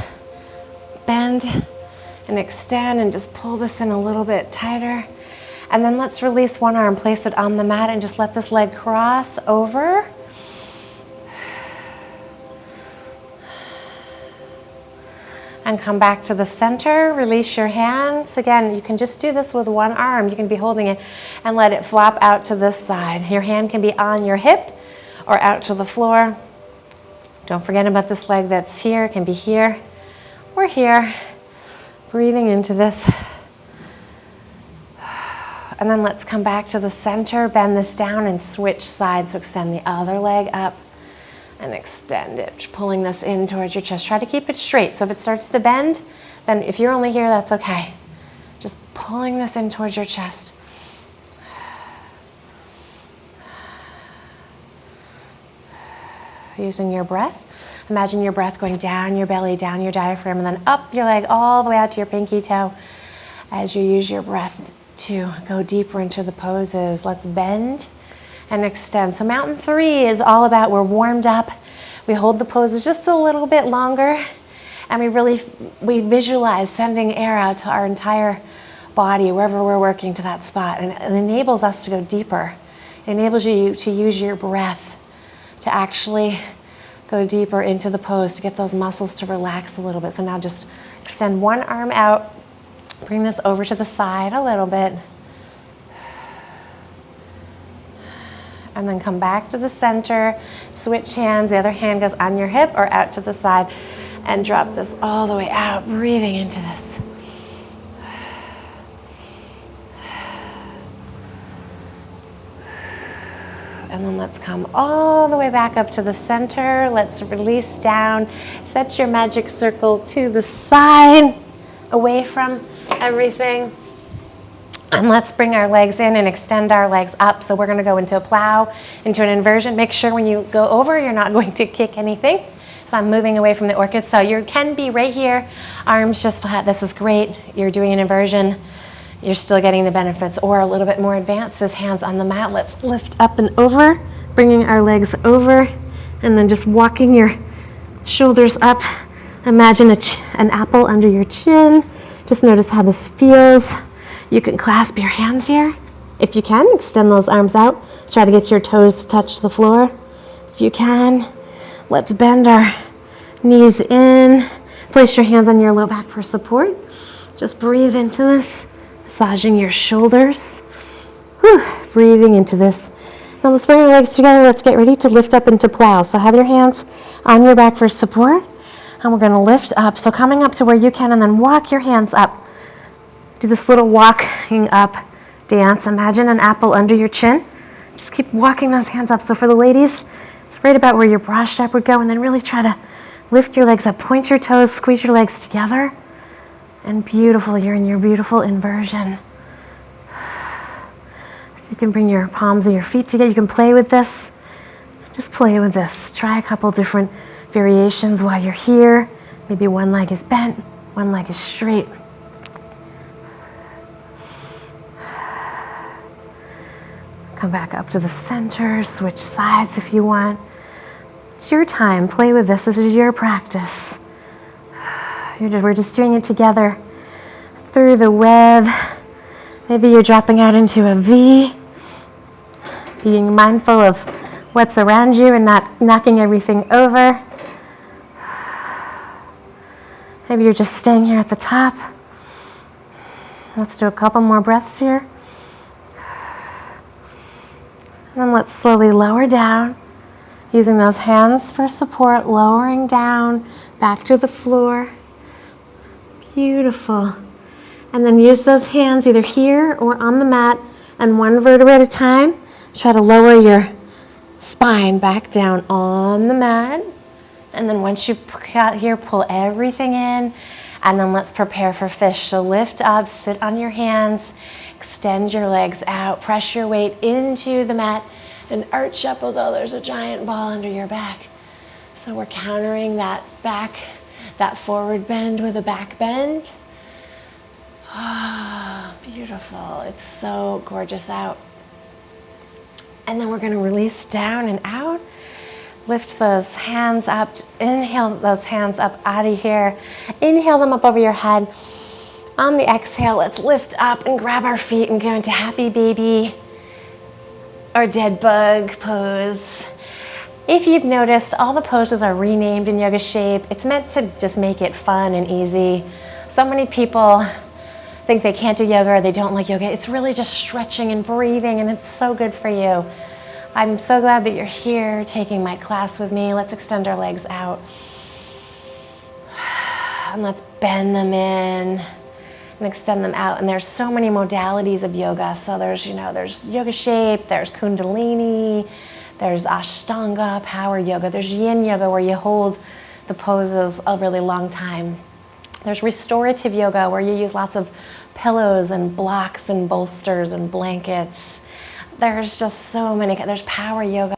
Bend and extend, and just pull this in a little bit tighter. And then let's release one arm, place it on the mat, and just let this leg cross over. And come back to the center, release your hands. Again, you can just do this with one arm. You can be holding it and let it flop out to this side. Your hand can be on your hip or out to the floor. Don't forget about this leg that's here. It can be here or here. Breathing into this. And then let's come back to the center, bend this down and switch sides. So extend the other leg up and extend it, pulling this in towards your chest. Try to keep it straight. So if it starts to bend, then if you're only here, that's okay. Just pulling this in towards your chest. Using your breath. Imagine your breath going down your belly, down your diaphragm, and then up your leg all the way out to your pinky toe as you use your breath to go deeper into the poses. Let's bend and extend. So mountain 3 is all about, we're warmed up, we hold the poses just a little bit longer, and we visualize sending air out to our entire body, wherever we're working, to that spot. And it enables us to go deeper. It enables you to use your breath to actually go deeper into the pose, to get those muscles to relax a little bit. So now just extend one arm out, bring this over to the side a little bit, and then come back to the center, switch hands, the other hand goes on your hip or out to the side, and drop this all the way out, breathing into this. And then let's come all the way back up to the center. Let's release down, set your magic circle to the side, away from everything. And let's bring our legs in and extend our legs up. So we're gonna go into a plow, into an inversion. Make sure when you go over, you're not going to kick anything. So I'm moving away from the orchid. So you can be right here, arms just flat. This is great. You're doing an inversion. You're still getting the benefits. Or a little bit more advanced is hands on the mat. Let's lift up and over, bringing our legs over, and then just walking your shoulders up. Imagine an apple under your chin. Just notice how this feels. You can clasp your hands here. If you can, extend those arms out. Try to get your toes to touch the floor. If you can, let's bend our knees in. Place your hands on your low back for support. Just breathe into this, massaging your shoulders. Whew, breathing into this. Now let's bring our legs together. Let's get ready to lift up into plow. So have your hands on your back for support. And we're gonna lift up. So coming up to where you can, and then walk your hands up. Do this little walking up dance. Imagine an apple under your chin. Just keep walking those hands up. So for the ladies, it's right about where your bra strap would go, and then really try to lift your legs up, point your toes, squeeze your legs together. And beautiful, you're in your beautiful inversion. You can bring your palms of your feet together. You can play with this. Just play with this. Try a couple different variations while you're here. Maybe one leg is bent, one leg is straight. Come back up to the center, switch sides if you want. It's your time. Play with this. This is your practice. We're just doing it together through the web. Maybe you're dropping out into a V. Being mindful of what's around you and not knocking everything over. Maybe you're just staying here at the top. Let's do a couple more breaths here. And then let's slowly lower down, using those hands for support, lowering down, back to the floor. Beautiful. And then use those hands either here or on the mat, and one vertebra at a time. Try to lower your spine back down on the mat. And then once you got here, pull everything in. And then let's prepare for fish. So lift up, sit on your hands, extend your legs out, press your weight into the mat, and arch up. Oh, there's a giant ball under your back. So we're countering that forward bend with a back bend. Ah, beautiful. It's so gorgeous out. And then we're going to release down and out. Lift those hands up. Inhale those hands up out of here. Inhale them up over your head. On the exhale, let's lift up and grab our feet and go into happy baby or dead bug pose. If you've noticed, all the poses are renamed in YogaShape. It's meant to just make it fun and easy. So many people think they can't do yoga or they don't like yoga. It's really just stretching and breathing, and it's so good for you. I'm so glad that you're here taking my class with me. Let's extend our legs out. And let's bend them in and extend them out. And there's so many modalities of yoga. So there's YogaShape, there's Kundalini, there's Ashtanga, power yoga. There's Yin yoga where you hold the poses a really long time. There's restorative yoga where you use lots of pillows and blocks and bolsters and blankets. There's just so many. There's power yoga.